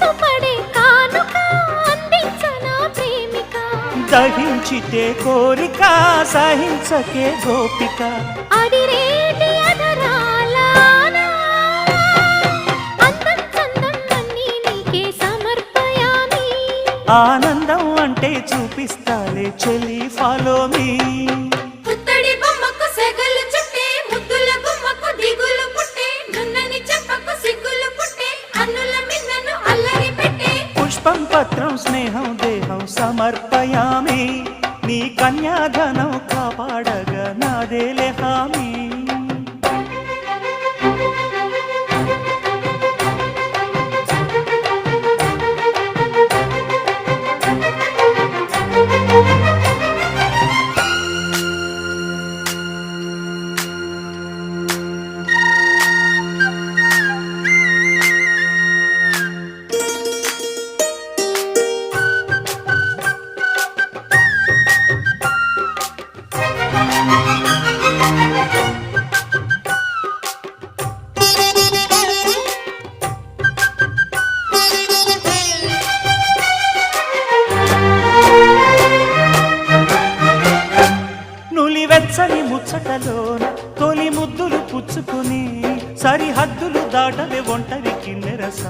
మనసు పడే కానుక అందించనా ప్రేమిక దహించితే కోరిక సహించకే గోపిక అడిరేటి అధరాల అందం చందం అన్నీ నీకే సమర్పయామి ఆనందం అంటే చూపిస్తాలే చెలి ఫాలో మీ పుత్తడి బొమ్మకు సెగలు చుట్టే ముద్దుల గుమ్మకు దిగులు పుట్టే నున్నని చెప్పకు సిగ్గులు పుట్టే అన్నుల మిన్నను అల్లరి పెట్టే పుష్పం పత్రం స్నేహం దేహం సమర్పయామి నీ కన్యాధనం కాపాడగా నాదేలే హామీ వెచ్చని ముచ్చటలోన తొలి ముద్దులు పుచ్చుకుని సరిహద్దులు దాటవే ఒంటరి కిన్నెరస